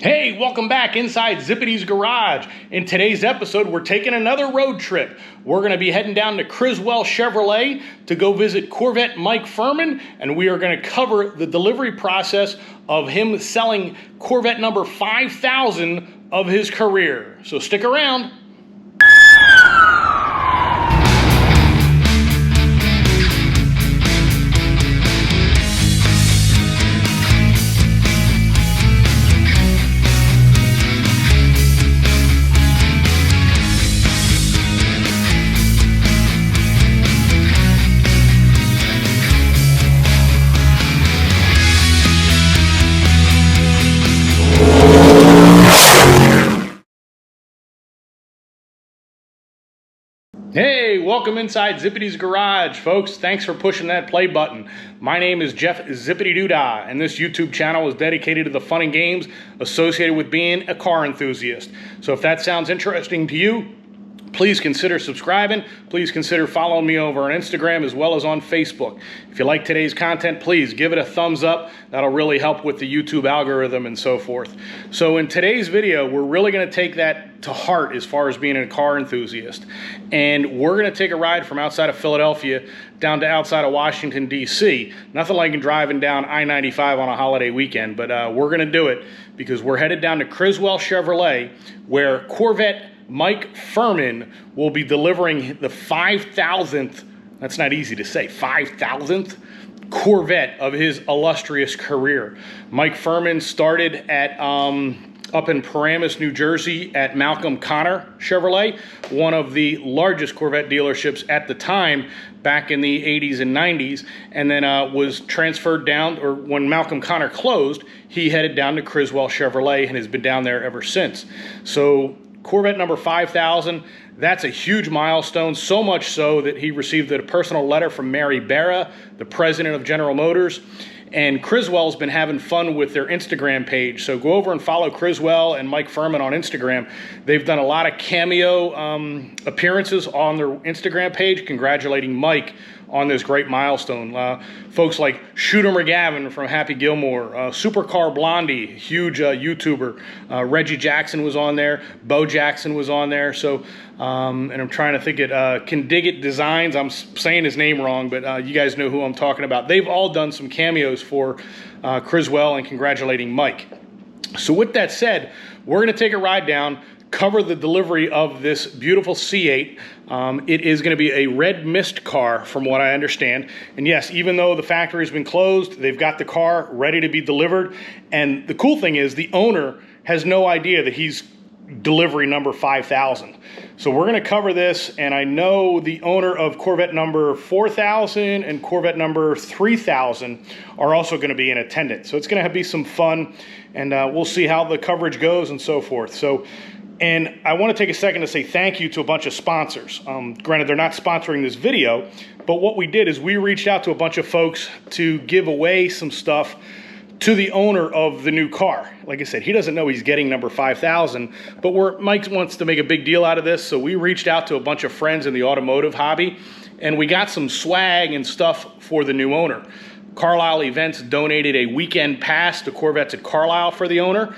Hey, welcome back inside Zippity's Garage. In today's episode, we're taking another road trip. We're going to be heading down to Criswell Chevrolet to go visit Corvette Mike Furman, and we are going to cover the delivery process of him selling Corvette number 5000 of his career. So stick around. Hey, welcome inside Zippity's Garage, folks. Thanks for pushing that play button. My name is Jeff Zippity Doodah, and this YouTube channel is dedicated to the fun and games associated with being a car enthusiast. So if that sounds interesting to you, please consider subscribing. Please consider following me over on Instagram as well as on Facebook. If you like today's content, please give it a thumbs up. That'll really help with the YouTube algorithm and so forth. So in today's video, we're really going to take that to heart as far as being a car enthusiast. And we're going to take a ride from outside of Philadelphia down to outside of Washington, D.C. Nothing like driving down I-95 on a holiday weekend, but we're going to do it because we're headed down to Criswell Chevrolet, where Corvette Mike Furman will be delivering the 5,000th, that's not easy to say, 5,000th Corvette of his illustrious career. Mike Furman started at up in Paramus, New Jersey at Malcom Konner Chevrolet, one of the largest Corvette dealerships at the time back in the 80s and 90s, and then was transferred down, or when Malcom Konner closed, he headed down to Criswell Chevrolet and has been down there ever since. So Corvette number 5000, that's a huge milestone, so much so that he received a personal letter from Mary Barra, the president of General Motors. And Criswell's been having fun with their Instagram page. So go over and follow Criswell and Mike Furman on Instagram. They've done a lot of cameo appearances on their Instagram page, congratulating Mike on this great milestone. Folks like Shooter McGavin from Happy Gilmore, Supercar Blondie, huge YouTuber. Reggie Jackson was on there. Bo Jackson was on there. So, and I'm trying to think it. Can Dig It Designs. I'm saying his name wrong, but you guys know who I'm talking about. They've all done some cameos for Criswell and congratulating Mike. So with that said, we're going to take a ride down, cover the delivery of this beautiful C8. It is going to be a red mist car from what I understand. And yes, even though the factory has been closed, they've got the car ready to be delivered. And the cool thing is the owner has no idea that he's delivery number 5000. So we're going to cover this, and I know the owner of Corvette number 4000 and Corvette number 3000 are also going to be in attendance. So it's going to be some fun, and we'll see how the coverage goes and so forth. So, and I want to take a second to say thank you to a bunch of sponsors. Granted, they're not sponsoring this video, but what we did is we reached out to a bunch of folks to give away some stuff to the owner of the new car. Like I said, he doesn't know he's getting number 5000, but Mike wants to make a big deal out of this, so we reached out to a bunch of friends in the automotive hobby, and we got some swag and stuff for the new owner. Carlisle Events donated a weekend pass to Corvettes at Carlisle for the owner.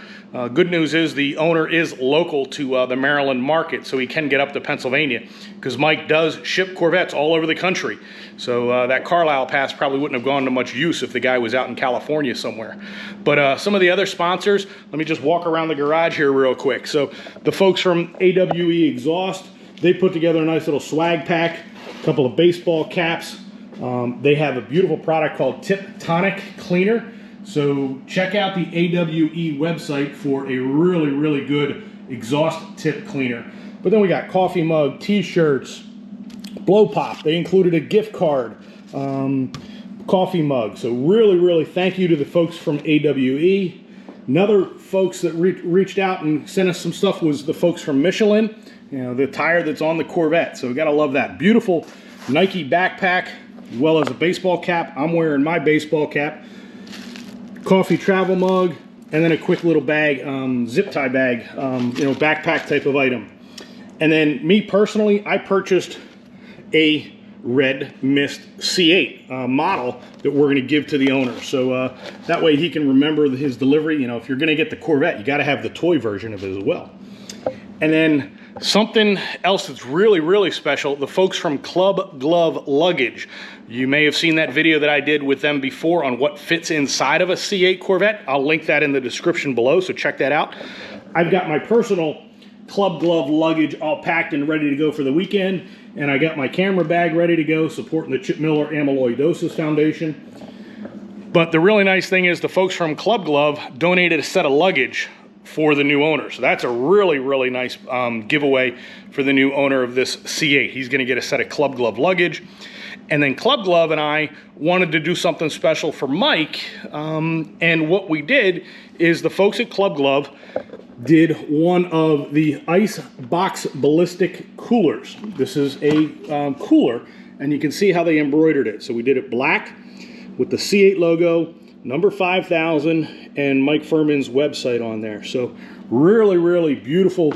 Good news is the owner is local to the Maryland market, so he can get up to Pennsylvania, because Mike does ship Corvettes all over the country. So that Carlisle pass probably wouldn't have gone to much use if the guy was out in California somewhere. But some of the other sponsors, let me just walk around the garage here real quick. So the folks from AWE Exhaust, they put together a nice little swag pack, a couple of baseball caps. They have a beautiful product called Tip Tonic Cleaner. So check out the AWE website for a really, really good exhaust tip cleaner. But then we got coffee mug, t-shirts, blow pop. They included a gift card, coffee mug. So really, really thank you to the folks from AWE. Another folks that reached out and sent us some stuff was the folks from Michelin, you know, the tire that's on the Corvette. So we gotta love that. Beautiful Nike backpack, as well as a baseball cap. I'm wearing my baseball cap. Coffee travel mug, and then a quick little bag, zip tie bag, you know, backpack type of item. And then me personally, I purchased a red mist C8 model that we're going to give to the owner. So that way he can remember his delivery. You know, if you're going to get the Corvette, you got to have the toy version of it as well. And then something else that's really, really special, the folks from Club Glove Luggage. You may have seen that video that I did with them before on what fits inside of a C8 Corvette. I'll link that in the description below, so check that out. I've got my personal Club Glove luggage all packed and ready to go for the weekend, and I got my camera bag ready to go, supporting the Chip Miller Amyloidosis Foundation. But the really nice thing is the folks from Club Glove donated a set of luggage for the new owner. So that's a really, really nice giveaway for the new owner of this C8. He's going to get a set of Club Glove luggage. And then Club Glove and I wanted to do something special for Mike. And what we did is the folks at Club Glove did one of the ice box ballistic coolers. This is a cooler, and you can see how they embroidered it. So we did it black with the C8 logo, number 5000, and Mike Furman's website on there. So really, really beautiful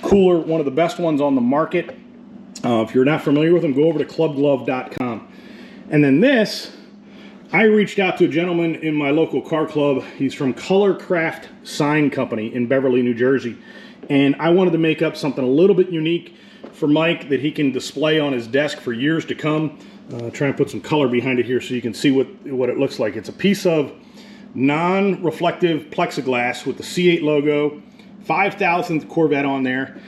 cooler, one of the best ones on the market. If you're not familiar with them, go over to clubglove.com. And then this, I reached out to a gentleman in my local car club. He's from Color Craft Sign Company in Beverly, New Jersey. And I wanted to make up something a little bit unique for Mike that he can display on his desk for years to come. Try and put some color behind it here so you can see what it looks like. It's a piece of non-reflective plexiglass with the C8 logo, 5000th Corvette on there.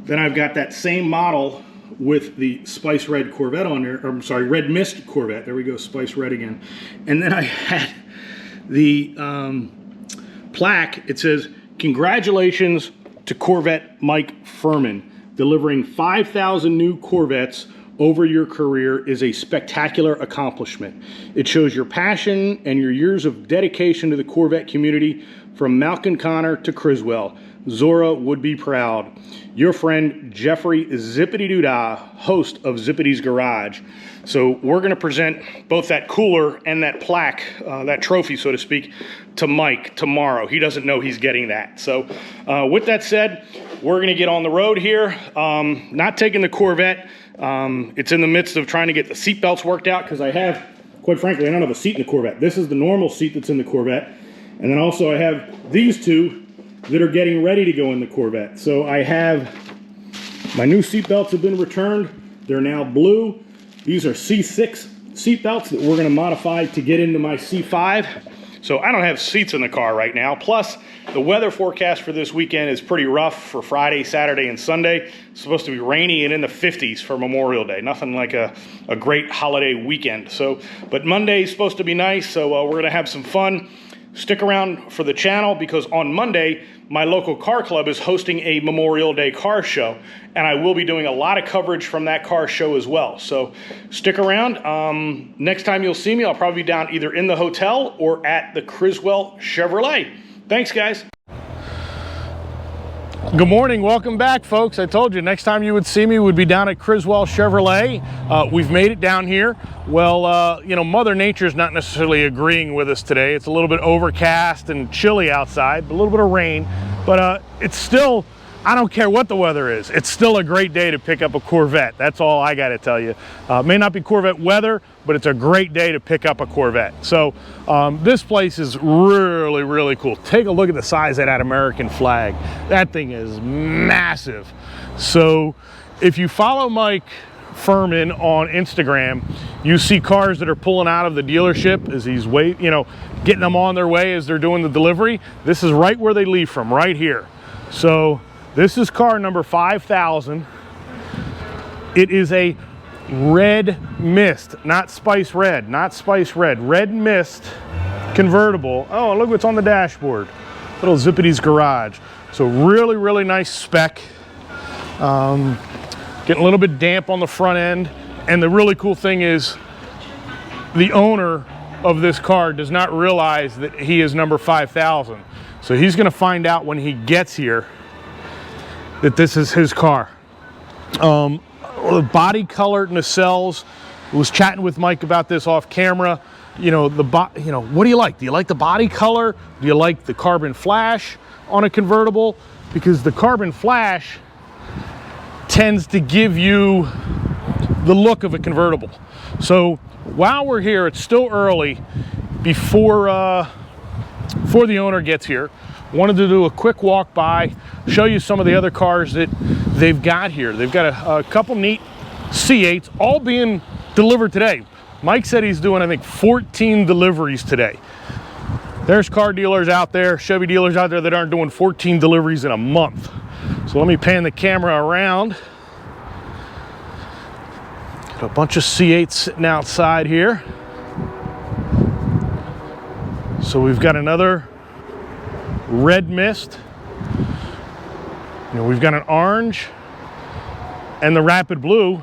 Then I've got that same model with the Spice Red Corvette on there, or I'm sorry, Red Mist Corvette. There we go, Spice Red again. And then I had the plaque. It says, "Congratulations to Corvette Mike Furman. Delivering 5,000 new Corvettes over your career is a spectacular accomplishment. It shows your passion and your years of dedication to the Corvette community from Malcom Konner to Criswell. Zora would be proud. Your friend, Jeffrey Zippity Doodah, host of Zippity's Garage." So we're going to present both that cooler and that plaque, that trophy, so to speak, to Mike tomorrow. He doesn't know he's getting that. So with that said, we're going to get on the road here. Not taking the Corvette. It's in the midst of trying to get the seat belts worked out because I have, quite frankly, I don't have a seat in the Corvette. This is the normal seat that's in the Corvette. And then also I have these two that are getting ready to go in the Corvette. So I have, my new seat belts have been returned. They're now blue. These are C6 seat belts that we're going to modify to get into my C5. So I don't have seats in the car right now. Plus, the weather forecast for this weekend is pretty rough for Friday, Saturday, and Sunday. It's supposed to be rainy and in the 50s for Memorial Day. Nothing like a great holiday weekend. So, but Monday is supposed to be nice, so we're going to have some fun. Stick around for the channel because on Monday, my local car club is hosting a Memorial Day car show, and I will be doing a lot of coverage from that car show as well. So stick around. Next time you'll see me, I'll probably be down either in the hotel or at the Criswell Chevrolet. Thanks, guys. Good morning, welcome back, folks. I told you next time you would see me would be down at Criswell Chevrolet. We've made it down here. Well, you know, Mother Nature's not necessarily agreeing with us today. It's a little bit overcast and chilly outside, a little bit of rain, but it's still, I don't care what the weather is, it's still a great day to pick up a Corvette. That's all I got to tell you. May not be Corvette weather, but it's a great day to pick up a Corvette. So this place is really, really cool. Take a look at the size of that American flag. That thing is massive. So if you follow Mike Furman on Instagram, you see cars that are pulling out of the dealership as he's getting them on their way as they're doing the delivery. This is right where they leave from, right here. So this is car number 5000. It is a Red Mist, not Spice Red, not Spice Red. Red Mist convertible. Oh, look what's on the dashboard. Little Zippity's Garage. So really, really nice spec. Getting a little bit damp on the front end. And the really cool thing is the owner of this car does not realize that he is number 5000. So he's going to find out when he gets here that this is his car. The body color nacelles. I was chatting with Mike about this off camera. What do you like? Do you like the body color? Do you like the carbon flash on a convertible? Because the carbon flash tends to give you the look of a convertible. So while we're here, it's still early before the owner gets here. Wanted to do a quick walk by, show you some of the other cars that they've got here. They've got a couple neat C8s, all being delivered today. Mike said he's doing, I think, 14 deliveries today. There's car dealers out there, Chevy dealers out there that aren't doing 14 deliveries in a month. So let me pan the camera around. Got a bunch of C8s sitting outside here. So we've got another red mist. You know, we've got an orange and the rapid blue.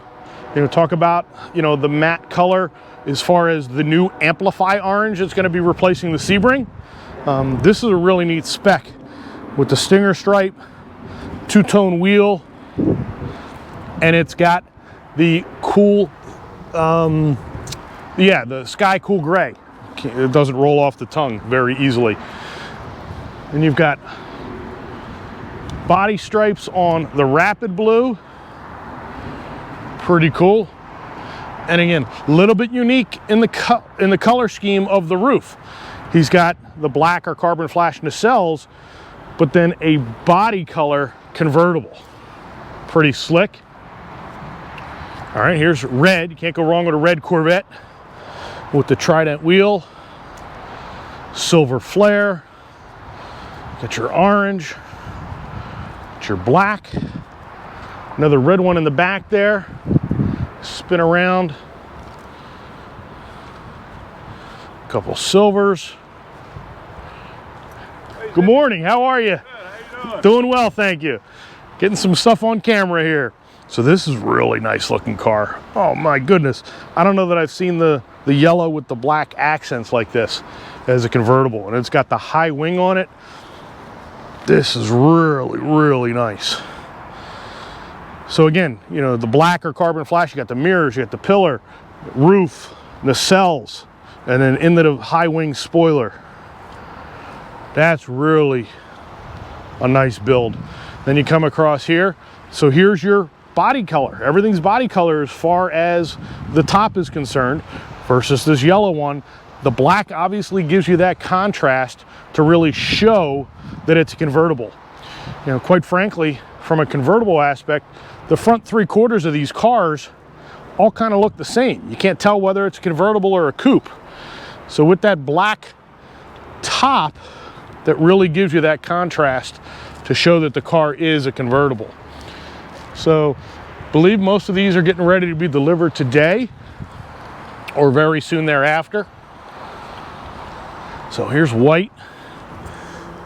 You know, talk about, you know, the matte color as far as the new Amplify orange that's going to be replacing the Sebring. This is a really neat spec with the stinger stripe, two-tone wheel, and it's got the cool, the sky cool gray. It doesn't roll off the tongue very easily. And you've got body stripes on the rapid blue. Pretty cool. And again, a little bit unique in the color scheme of the roof. He's got the black or carbon flash nacelles, but then a body color convertible. Pretty slick. All right, here's red. You can't go wrong with a red Corvette with the Trident wheel, silver flare. Got your orange, got your black, another red one in the back there. Spin around, a couple silvers. Good morning, how are you? Good, how you doing? Doing well, thank you. Getting some stuff on camera here. So this is a really nice looking car. Oh my goodness. I don't know that I've seen the yellow with the black accents like this as a convertible. And it's got the high wing on it. This is really, really nice. So again, you know, the black or carbon flash, you got the mirrors, you got the pillar, roof, nacelles, and then into the high wing spoiler. That's really a nice build. Then you come across here. So here's your body color. Everything's body color as far as the top is concerned versus this yellow one. The black obviously gives you that contrast to really show that it's a convertible. You know, quite frankly, from a convertible aspect, the front 3/4 of these cars all kind of look the same. You can't tell whether it's a convertible or a coupe. So with that black top, that really gives you that contrast to show that the car is a convertible. So I believe most of these are getting ready to be delivered today or very soon thereafter. So here's white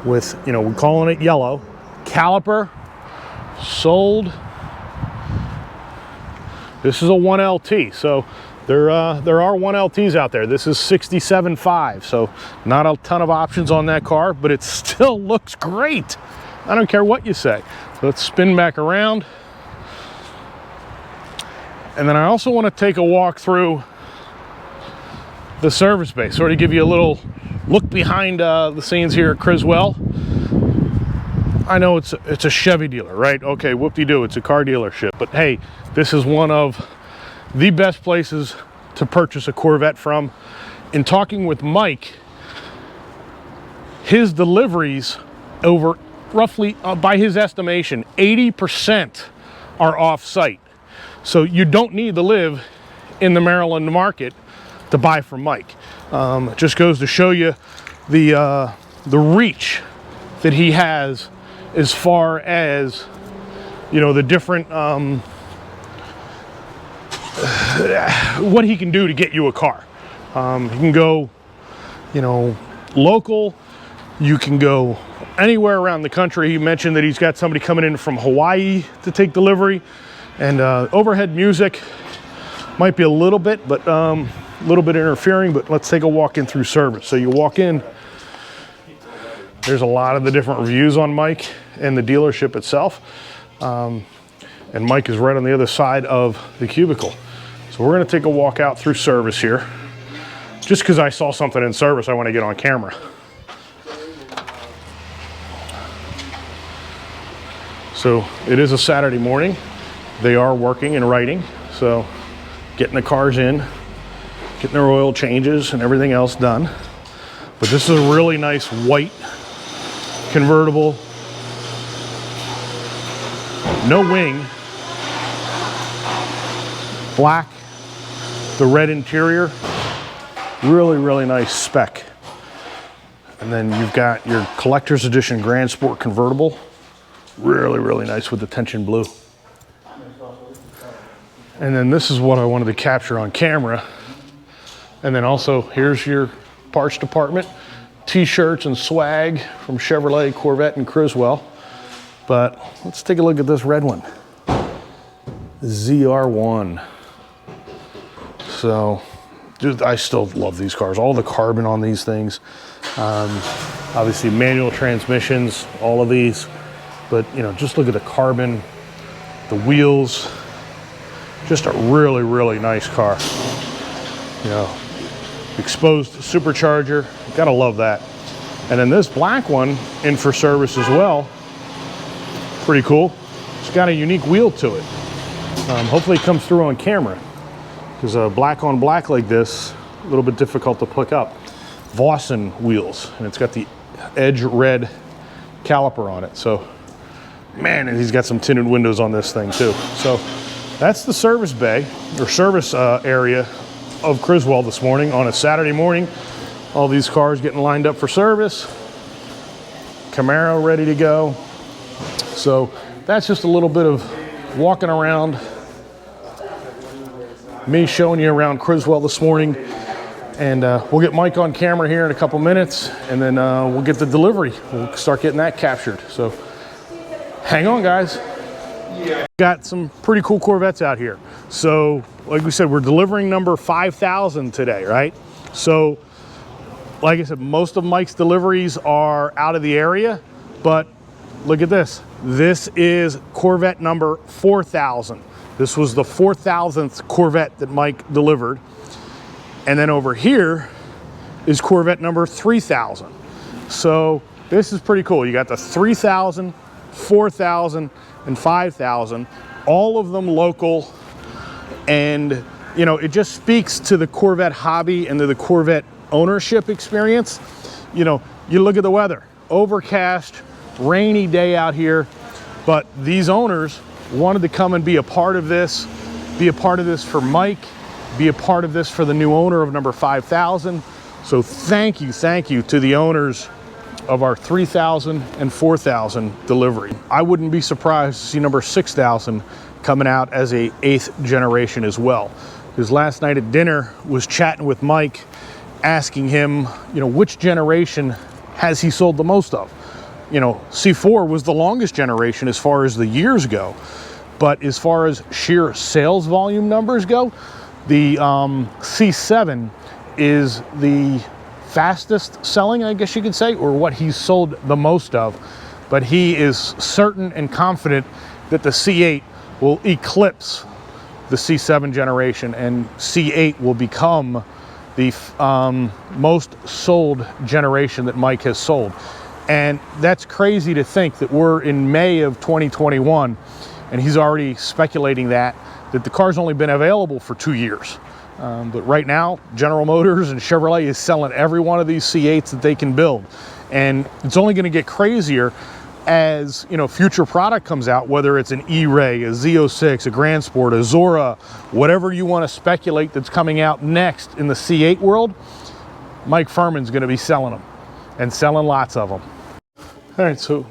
with, you know, we're calling it yellow. Caliper, sold. This is a 1LT, so there are 1LTs out there. This is 67.5, so not a ton of options on that car, but it still looks great. I don't care what you say. So let's spin back around. And then I also want to take a walk through the service bay, sort of give you a little look behind the scenes here at Criswell. I know it's a Chevy dealer, right? Okay, whoop-de-doo, it's a car dealership. But hey, this is one of the best places to purchase a Corvette from. In talking with Mike, his deliveries over roughly, by his estimation, 80% are off-site. So you don't need to live in the Maryland market to buy from Mike. It just goes to show you the reach that he has as far as, you know, the different, what he can do to get you a car. You can go, you know, local, you can go anywhere around the country. He mentioned that he's got somebody coming in from Hawaii to take delivery, and overhead music might be a little bit, but a little bit interfering, but let's take a walk in through service. So you walk in, there's a lot of the different reviews on Mike and the dealership itself. And Mike is right on the other side of the cubicle. So we're gonna take a walk out through service here. Just because I saw something in service, I want to get on camera. So it is a Saturday morning. They are working and writing. So getting the cars in, getting their oil changes and everything else done. But this is a really nice white convertible. No wing. Black. The red interior. Really, really nice spec. And then you've got your collector's edition Grand Sport convertible. Really, really nice with the tension blue. And then this is what I wanted to capture on camera. And then also here's your parts department. T-shirts and swag from Chevrolet, Corvette, and Criswell. But let's take a look at this red one. ZR1. So, dude, I still love these cars. All the carbon on these things. Obviously manual transmissions, all of these. But, you know, just look at the carbon, the wheels. Just a really, really nice car. You know, exposed supercharger. Gotta love that. And then this black one in for service as well. Pretty cool. It's got a unique wheel to it. Hopefully it comes through on camera, because black on black like this, a little bit difficult to pick up. Vossen wheels, and it's got the edge red caliper on it. So, man, and he's got some tinted windows on this thing too. So that's the service bay or service area of Criswell this morning on a Saturday morning. All these cars getting lined up for service. Camaro ready to go. So that's just a little bit of walking around, me showing you around Criswell this morning. And we'll get Mike on camera here in a couple minutes, and then we'll get the delivery. We'll start getting that captured. So hang on, guys. Got some pretty cool Corvettes out here. So like we said, we're delivering number 5,000 today, right? So like I said, most of Mike's deliveries are out of the area, but look at this. This is Corvette number 4,000. This was the 4,000th Corvette that Mike delivered. And then over here is Corvette number 3,000. So this is pretty cool. You got the 3,000, 4,000, and 5,000, all of them local. And, you know, it just speaks to the Corvette hobby and to the Corvette ownership experience. You know, you look at the weather, overcast, rainy day out here, but these owners wanted to come and be a part of this for Mike, be a part of this for the new owner of number 5,000. So thank you to the owners of our 3,000 and 4,000 delivery. I wouldn't be surprised to see number 6,000 coming out as a 8th generation as well. Because last night at dinner was chatting with Mike, asking him, you know, which generation has he sold the most of? You know, C4 was the longest generation as far as the years go, but as far as sheer sales volume numbers go, the C7 is the fastest selling, I guess you could say, or what he's sold the most of. But he is certain and confident that the C8 will eclipse the C7 generation, and C8 will become the most sold generation that Mike has sold. And that's crazy to think that we're in May of 2021 and he's already speculating that the car's only been available for 2 years. But right now, General Motors and Chevrolet is selling every one of these C8s that they can build. And it's only going to get crazier as, you know, future product comes out, whether it's an E-Ray, a Z06, a Grand Sport, a Zora, whatever you want to speculate that's coming out next in the C8 world. Mike Furman's going to be selling them, and selling lots of them. All right, so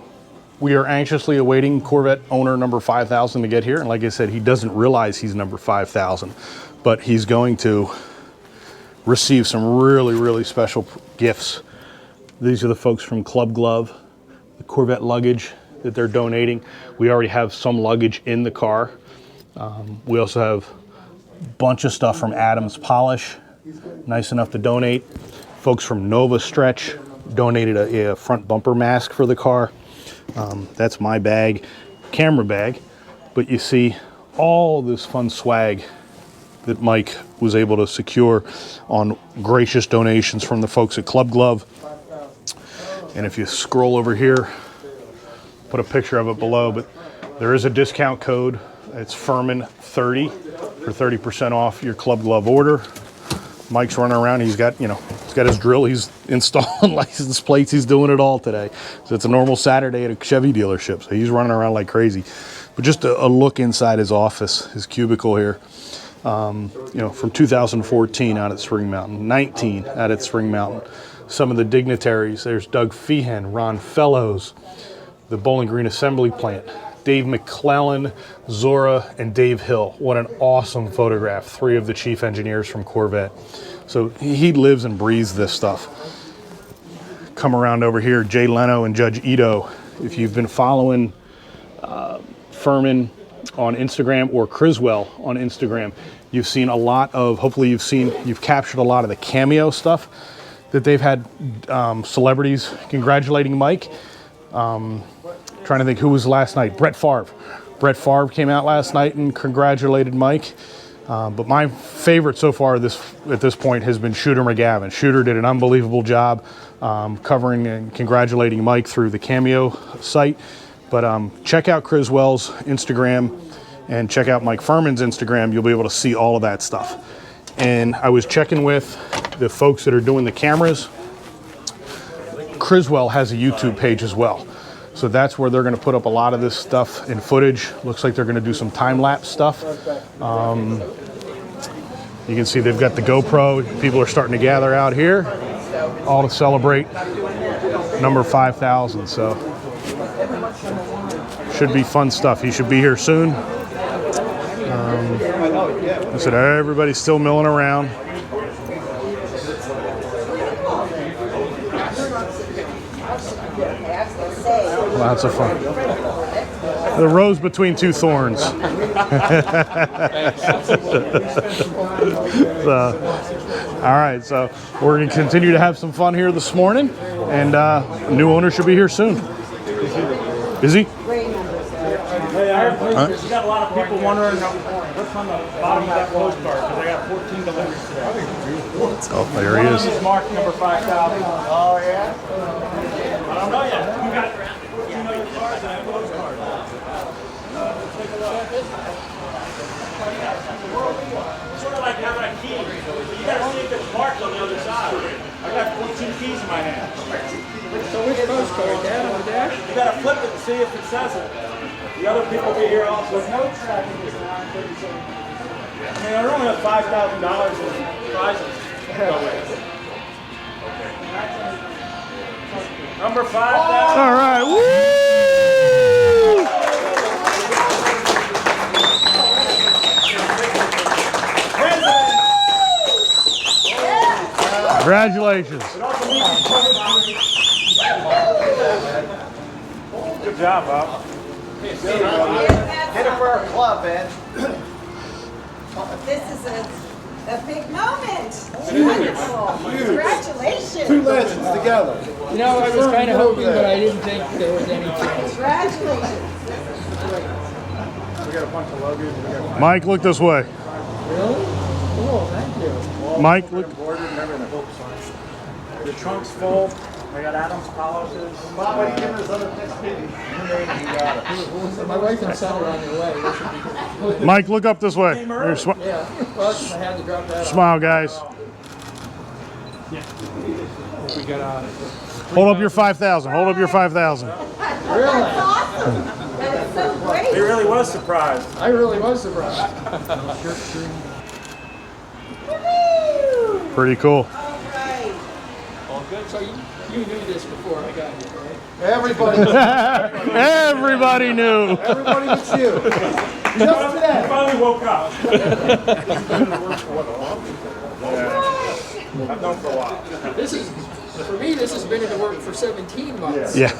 we are anxiously awaiting Corvette owner number 5,000 to get here. And like I said, he doesn't realize he's number 5,000, but he's going to receive some really, really special gifts. These are the folks from Club Glove, the Corvette luggage that they're donating. We already have some luggage in the car. We also have a bunch of stuff from Adams Polish, nice enough to donate. Folks from Nova Stretch donated a front bumper mask for the car. That's my bag, camera bag. But you see all this fun swag that Mike was able to secure on gracious donations from the folks at Club Glove. And if you scroll over here, put a picture of it below, but there is a discount code. It's Furman 30 for 30% off your Club Glove order. Mike's running around. He's got, you know, he's got his drill. He's installing license plates. He's doing it all today. So it's a normal Saturday at a Chevy dealership. So he's running around like crazy. But just a look inside his office, his cubicle here. You know, from 2014 out at Spring Mountain, 19 out at Spring Mountain. Some of the dignitaries. There's Doug Feehan, Ron Fellows, the Bowling Green Assembly Plant, Dave McClellan, Zora, and Dave Hill. What an awesome photograph. 3 of the chief engineers from Corvette. So he lives and breathes this stuff. Come around over here, Jay Leno and Judge Ito. If you've been following Furman on Instagram or Criswell on Instagram, you've seen a lot of, hopefully you've captured a lot of the cameo stuff that they've had, celebrities congratulating Mike. Trying to think who was last night. Brett Favre. Brett Favre came out last night and congratulated Mike. But my favorite so far at this point has been Shooter McGavin. Shooter did an unbelievable job covering and congratulating Mike through the Cameo site. But check out Criswell's Instagram and check out Mike Furman's Instagram. You'll be able to see all of that stuff. And I was checking with the folks that are doing the cameras. Criswell has a YouTube page as well. So that's where they're going to put up a lot of this stuff in footage. Looks like they're going to do some time-lapse stuff. You can see they've got the GoPro. People are starting to gather out here, all to celebrate number 5,000. So should be fun stuff. He should be here soon. I said everybody's still milling around. Lots of fun. The rose between two thorns. So, all right, so we're going to continue to have some fun here this morning, and new owner should be here soon. Busy? Hey, I heard you got a lot of people wondering what's on the bottom of that postcard, because I got 14 deliveries today. Oh, there he is. One marked number 5,000. Oh, yeah? I don't know yet. You got your cards and I have postcards. Take a look. It's sort of like having a key. You got to see if it's marked on the other side. I got 14 keys in my hand. So which postcard, Dad, on the dash? You got to flip it and see if it says it. The other people be here also. No tracking is 937. I mean, I only have $5,000 in prizes. Number 5,000. All right, woo! Congratulations. Good job, Bob. Get it for our club, man. This is a big moment. Wonderful. Congratulations. Two legends together. You know, I was kind of hoping, but I didn't think there was any chance. Congratulations. We got a bunch of logos. Mike, look this way. Really? Cool, thank you. Mike, look. The trunk's full. I got Adams polishes. Bob, what are you giving us on the next meeting? My wife and son are on their way. They should be Mike, look up this way. Here, yeah, well, I had to drop that off. smile, guys. We got Hold up your 5,000. Hold up your 5,000. That's awesome. That is so great. He really was surprised. I really was surprised. Woo-hoo. Pretty cool. All right. All good. So you knew this before I got here, right? Everybody. Everybody knew. Everybody but you. Just He today. finally woke up. I've known for a while. This is, for me, this has been in the work for 17 months. Yeah.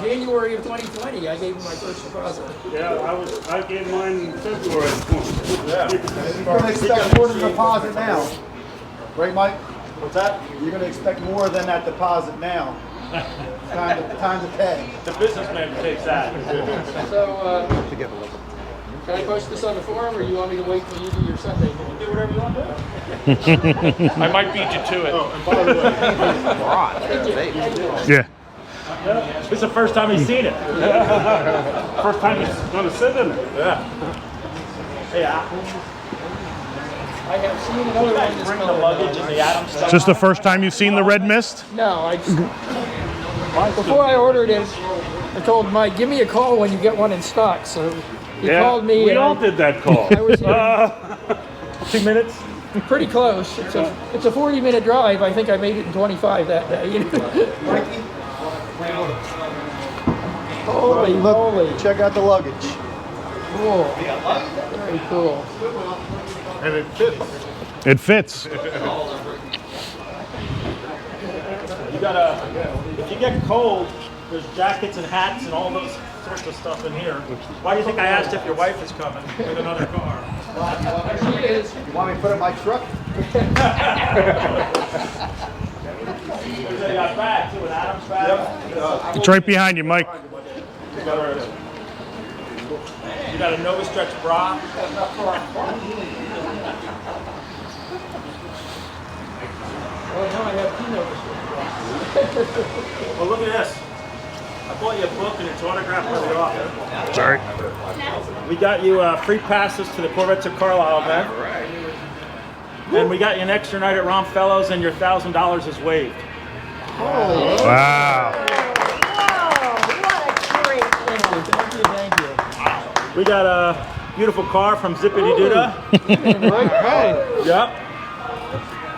January of 2020, I gave him my first deposit. Yeah, I gave mine in February. Yeah. You're going to expect more than the deposit now. Right, Mike? What's that? You're going to expect more than that deposit now. Time to pay. The businessman takes that. So, can I post this on the forum, or you want me to wait till you do your Sunday? Do whatever you want to do. I might beat you to it. Oh, and by the way, Yeah. this is the first time he's seen it. First time he's going to sit in it. Yeah. Hey, I have seen another one this bring the color. luggage and the Adams stuff. Is this the first time you've seen the red mist? No, before I ordered it, I told Mike, give me a call when you get one in stock. So he called me. We and all did that call. I was here 2 minutes? pretty close. It's a 40-minute drive. I think I made it in 25 that day. You know? Holy moly! Check out the luggage. Cool. Very cool. And it fits. It fits. You gotta, if you get cold, there's jackets and hats and all those sorts of stuff in here. Why do you think I asked if your wife is coming with another car? She is. You want me to put it in my truck? There's a bag too, an Adams bag. It's right behind you, Mike. You got a Nova Stretch bra. Oh, now I have peanut. Well, look at this. I bought you a book and it's autographed by the author. Sorry. We got you free passes to the Corvettes of Carlisle event. And we got you an extra night at Ron Fellows and your $1,000 is waived. Wow. Thank you. We got a beautiful car from Zippity Duda. Yep.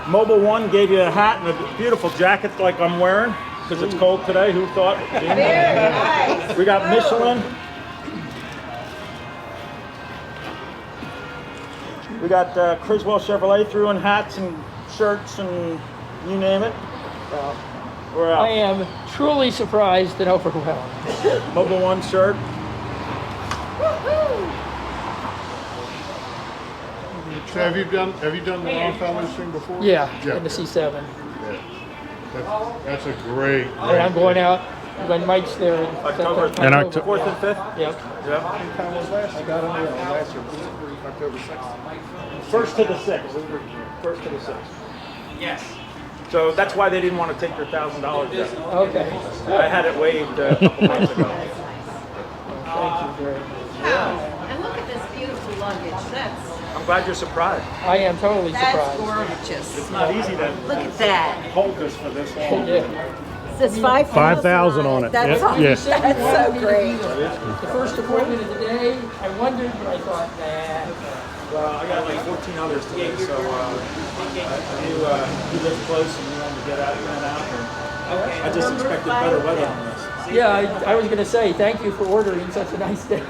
Mobile One gave you a hat and a beautiful jacket like I'm wearing because it's cold today. Who thought? Very nice. We got Michelin. We got Criswell Chevrolet threw in hats and shirts and you name it. We're out. I am truly surprised and overwhelmed. Mobile One shirt. So have you done the Longfellows thing before? Yeah, in the C7. That's a great. And I'm going out when Mike's there. In October And Octo- 4th and 5th. Yep. Yep. I got them last year. October 6th. 1st to the 6th. 1st to the 6th. Yes. So that's why they didn't want to take your $1,000 yet. Okay. I had it waived a couple months ago. Thank you very much. Wow. And look at this beautiful luggage. I'm glad you're surprised. I am totally That's surprised. gorgeous. It's not easy to Look at that. hold this for this long. Yeah. It says 5,000 5,000 on it. That's, Yeah. Yeah. that's so great. The first appointment of the day, I wondered, but I thought, nah. Well, I got like 14 others today, so you live close and you want to get out and out here. I just expected better weather on this. Yeah, I was going to say, thank you for ordering such a nice day.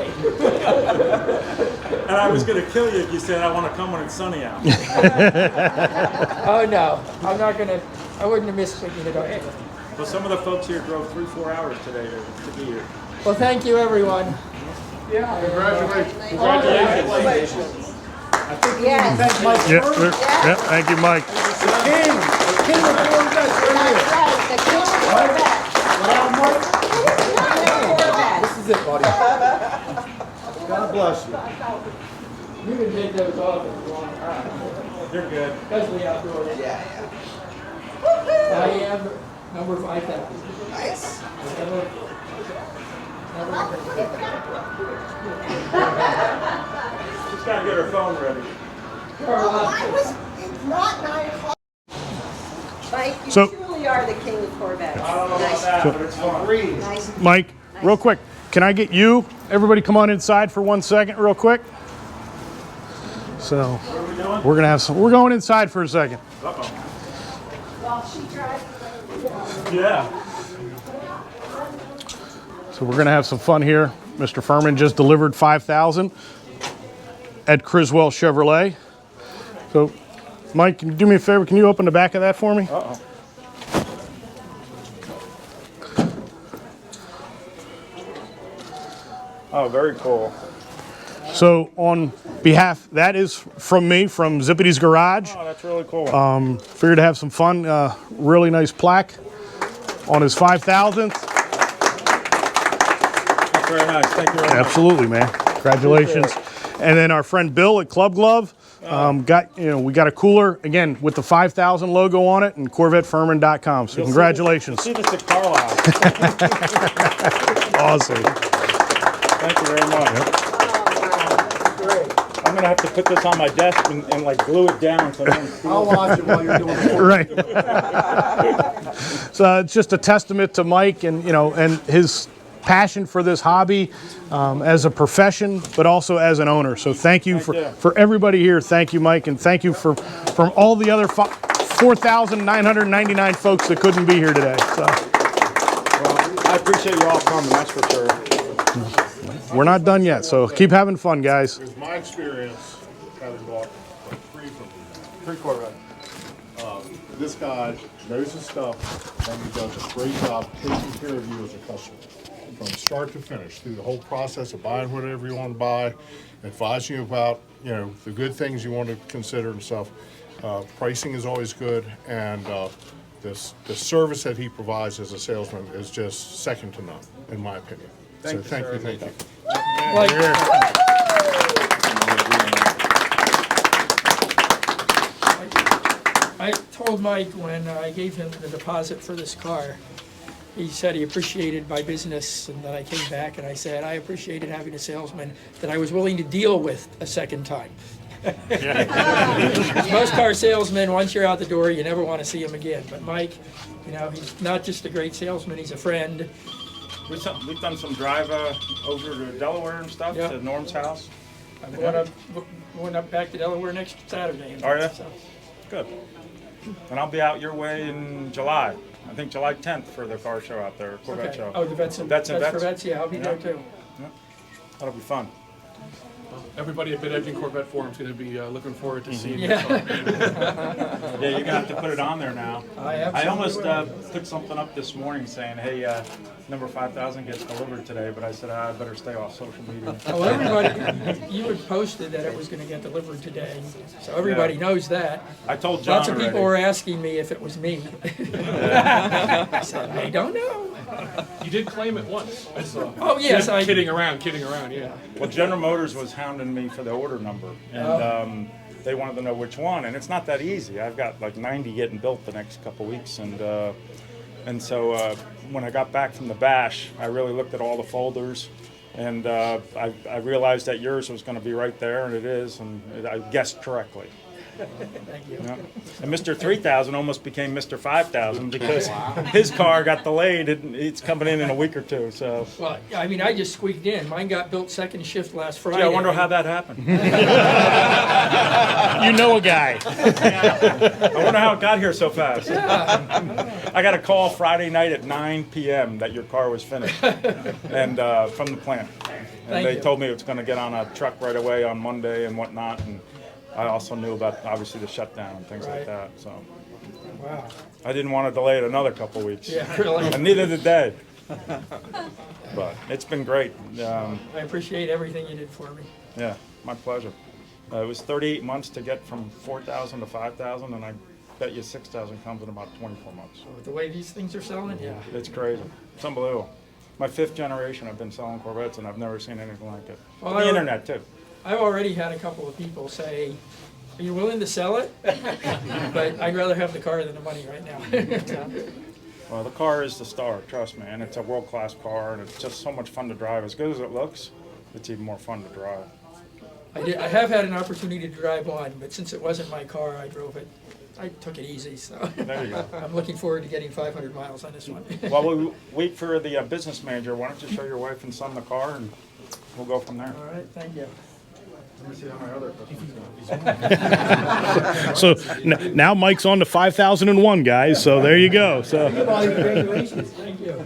And I was going to kill you if you said I want to come when it's sunny out. Oh, no. I'm not going to, I wouldn't have missed picking it up. Well, some of the folks here drove 3-4 hours today to be here. Well, thank you, everyone. Congratulations. Yes. Thanks, Mike. Yeah, yeah, thank you, Mike. The king of Corvettes right here. That's right. The king of Corvette. Without Mike, Corvette. this is it, buddy. God bless you. You can take those off if you want, You're good. especially outdoors. Yeah. I am number 5,000. Nice. She's got to get her phone ready. It's not 9 o'clock. Mike, you So- truly are the king of Corvettes. I don't know about that, but it's fun. Nice. Mike, real quick, can I get you? Everybody come on inside for 1 second, real quick. So, we're gonna have some, we're going inside for a second. Uh-oh. While she drives. Yeah. So we're gonna have some fun here. Mr. Furman just delivered 5,000 at Criswell Chevrolet. So, Mike, can you do me a favor? Can you open the back of that for me? Uh-oh. Oh, very cool. So on behalf, that is from me, from Zippity's Garage. Oh, that's really cool. Figured to have some fun. Really nice plaque on his 5,000th. That's very nice. Thank you very much. Absolutely, man. Congratulations. And then our friend Bill at Club Glove we got a cooler again with the 5,000 logo on it and CorvetteFurman.com. So congratulations. See this at Carlisle. Awesome. Thank you very much. Yep. Great. I'm gonna have to put this on my desk and like glue it down so no one sees. I'll watch it while you're doing it. Right. So it's just a testament to Mike and and his passion for this hobby as a profession, but also as an owner. So thank you for everybody here. Thank you, Mike, and thank you from all the other 4,999 folks that couldn't be here today. So. Well, I appreciate you all coming. That's for sure. We're not done yet, so keep having fun, guys. It's my experience having bought three Corvettes. This guy knows his stuff and he does a great job taking care of you as a customer. From start to finish, through the whole process of buying whatever you want to buy, advising you about, the good things you want to consider and stuff. Pricing is always good, and the service that he provides as a salesman is just second to none, in my opinion. Thank you. Like, I told Mike when I gave him the deposit for this car, he said he appreciated my business, and then I came back and I said I appreciated having a salesman that I was willing to deal with a second time. Most car salesmen, once you're out the door, you never want to see him again. But Mike, he's not just a great salesman, he's a friend. We've done some drive over to Delaware and stuff, Yep. to Norm's house. I'm going up back to Delaware next Saturday. Are you? So, Good. And I'll be out your way in July. I think July 10th for the car show out there, Corvette okay. show. Oh, the Vets and Vets and Vets? Corvettes, yeah, I'll be there too. That'll be fun. Everybody at Mid-Edging Corvette Forum is going to be looking forward to seeing you. Yeah. Yeah, you're gonna have to put it on there now. I almost put something up this morning saying, hey, number 5,000 gets delivered today, but I said, I better stay off social media. Well, everybody, you had posted that it was going to get delivered today, so everybody knows that. I told John Lots of people already. were asking me if it was me. I said, I don't know. You did claim it once. I saw. Oh, yes, I- Kidding around, yeah. Well, General Motors was hounding me for the order number, and they wanted to know which one, and it's not that easy. I've got like 90 getting built the next couple weeks, and so when I got back from the bash, I really looked at all the folders, and I realized that yours was going to be right there, and it is, and I guessed correctly. Thank you. Yeah. And Mr. 3000 almost became Mr. 5000 because his car got delayed. It's coming in a week or two. So. Well, I mean, I just squeaked in. Mine got built second shift last Friday. Gee, I wonder how that happened. You know a guy. I wonder how it got here so fast. Yeah. I got a call Friday night at 9 p.m. that your car was finished, and from the plant. And Thank they you. told me it was going to get on a truck right away on Monday and whatnot. And I also knew about obviously the shutdown and things like that. So Wow. I didn't want to delay it another couple weeks. Yeah, really. And neither did they. But it's been great. I appreciate everything you did for me. Yeah, my pleasure. It was 38 months to get from 4,000 to 5,000, and I bet you 6,000 comes in about 24 months. With the way these things are selling, yeah. It's crazy. It's unbelievable. My 5th generation, I've been selling Corvettes, and I've never seen anything like it. Well, The internet, too. I've already had a couple of people say, are you willing to sell it? But I'd rather have the car than the money right now. Well, the car is the star, trust me, and it's a world-class car, and it's just so much fun to drive. As good as it looks, it's even more fun to drive. I have had an opportunity to drive one, but since it wasn't my car, I drove it. I took it easy, so There you go. I'm looking forward to getting 500 miles on this one. While we wait for the business manager, why don't you show your wife and son the car, and we'll go from there. All right, thank you. Let me see how my other So now Mike's on to 5,001, guys. So there you go. So. Congratulations. Thank you.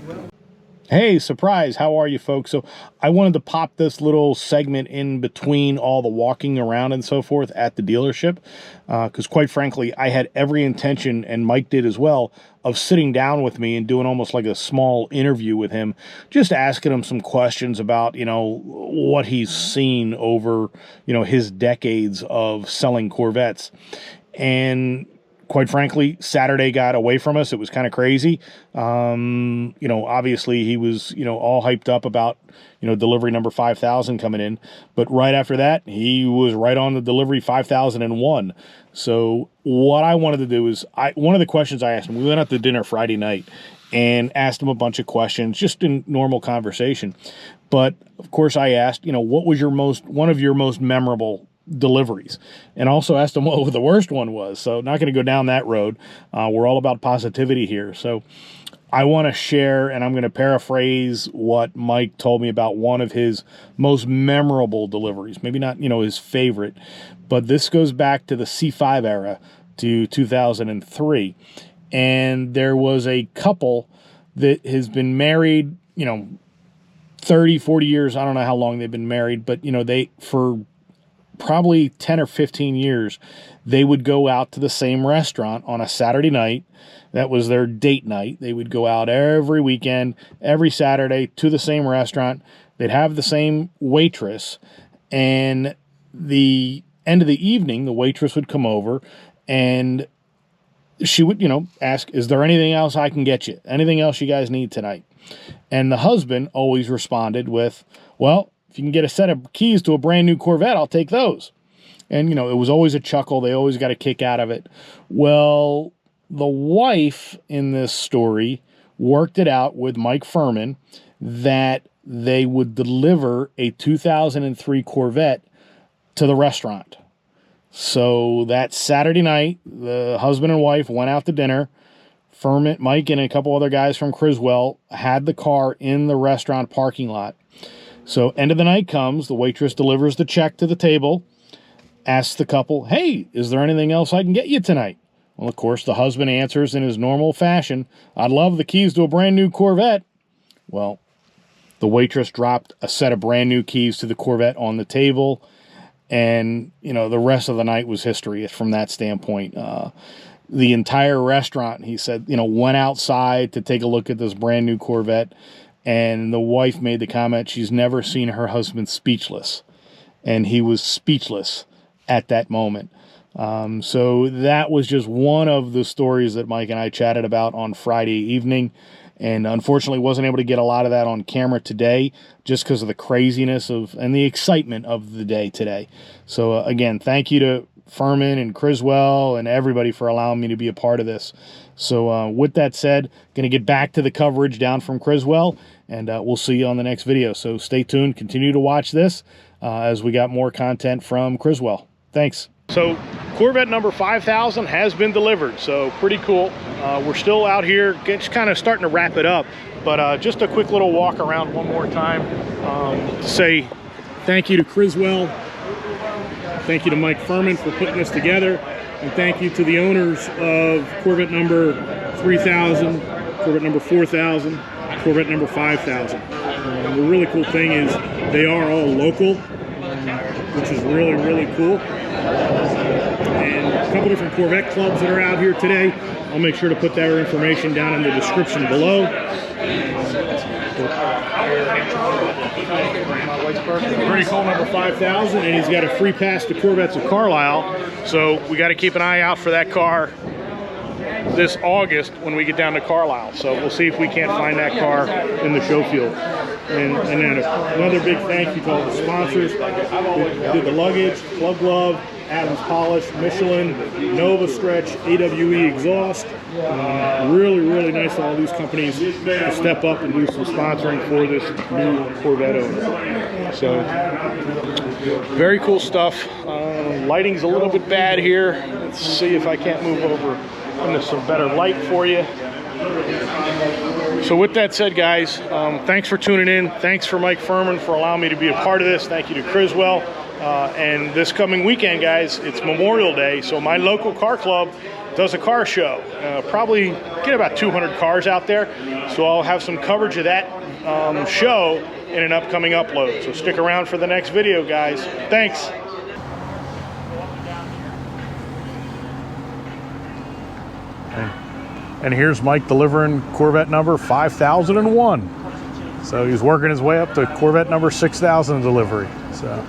Hey, surprise. How are you, folks? So I wanted to pop this little segment in between all the walking around and so forth at the dealership because, quite frankly, I had every intention, and Mike did as well, of sitting down with me and doing almost like a small interview with him, just asking him some questions about, what he's seen over, his decades of selling Corvettes. And quite frankly, Saturday got away from us. It was kind of crazy. Obviously he was, all hyped up about, delivery number 5,000 coming in. But right after that, he was right on the delivery 5,001. So what I wanted to do is, one of the questions I asked him, we went out to dinner Friday night and asked him a bunch of questions just in normal conversation. But of course I asked, what was one of your most memorable deliveries, and also asked him what the worst one was. So not going to go down that road. We're all about positivity here. So I want to share, and I'm going to paraphrase what Mike told me about one of his most memorable deliveries. Maybe not, his favorite, but this goes back to the C5 era, to 2003. And there was a couple that has been married, 30, 40 years. I don't know how long they've been married, but, they, for probably 10 or 15 years, they would go out to the same restaurant on a Saturday night. That was their date night. They would go out every weekend, every Saturday, to the same restaurant. They'd have the same waitress, and the end of the evening, the waitress would come over, and she would, ask, is there anything else I can get you? Anything else you guys need tonight? And the husband always responded with, well, if you can get a set of keys to a brand new Corvette, I'll take those. And, it was always a chuckle. They always got a kick out of it. Well, the wife in this story worked it out with Mike Furman that they would deliver a 2003 Corvette to the restaurant. So that Saturday night, the husband and wife went out to dinner. Furman, Mike, and a couple other guys from Criswell had the car in the restaurant parking lot. So end of the night comes, the waitress delivers the check to the table, asks the couple, hey, is there anything else I can get you tonight? Well, of course, the husband answers in his normal fashion, I'd love the keys to a brand new Corvette. Well, the waitress dropped a set of brand new keys to the Corvette on the table, and, the rest of the night was history from that standpoint. The entire restaurant, he said, went outside to take a look at this brand new Corvette, and the wife made the comment she's never seen her husband speechless, and he was speechless at that moment. So that was just one of the stories that Mike and I chatted about on Friday evening, and unfortunately wasn't able to get a lot of that on camera today just because of the craziness and the excitement of the day today. So again, thank you to Furman and Criswell and everybody for allowing me to be a part of this. So with that said, going to get back to the coverage down from Criswell, and we'll see you on the next video. So stay tuned, continue to watch this as we got more content from Criswell. Thanks. So Corvette number 5000 has been delivered, so pretty cool. We're still out here just kind of starting to wrap it up, but just a quick little walk around one more time to say thank you to Criswell, thank you to Mike Furman for putting this together, and thank you to the owners of Corvette number 3000, Corvette number 4000, Corvette number 5000. The really cool thing is they are all local, which is really, really cool. And a couple different Corvette clubs that are out here today. I'll make sure to put their information down in the description below. Pretty cool number 5000, and he's got a free pass to Corvettes of Carlisle. So we got to keep an eye out for that car this August when we get down to Carlisle. So we'll see if we can't find that car in the show field. And then another big thank you to all the sponsors. We did the luggage, Club Glove, Adams Polish, Michelin, Nova Stretch, AWE Exhaust. Really, really nice of all these companies to step up and do some sponsoring for this new Corvette owner. So, very cool stuff. Lighting's a little bit bad here. Let's see if I can't move over into some better light for you. So with that said, guys, thanks for tuning in. Thanks for Mike Furman for allowing me to be a part of this. Thank you to Criswell. And this coming weekend, guys, it's Memorial Day, so my local car club does a car show. Probably get about 200 cars out there, so I'll have some coverage of that show in an upcoming upload. So stick around for the next video, guys. Thanks. And here's Mike delivering Corvette number 5001. So he's working his way up to Corvette number 6000 delivery. So.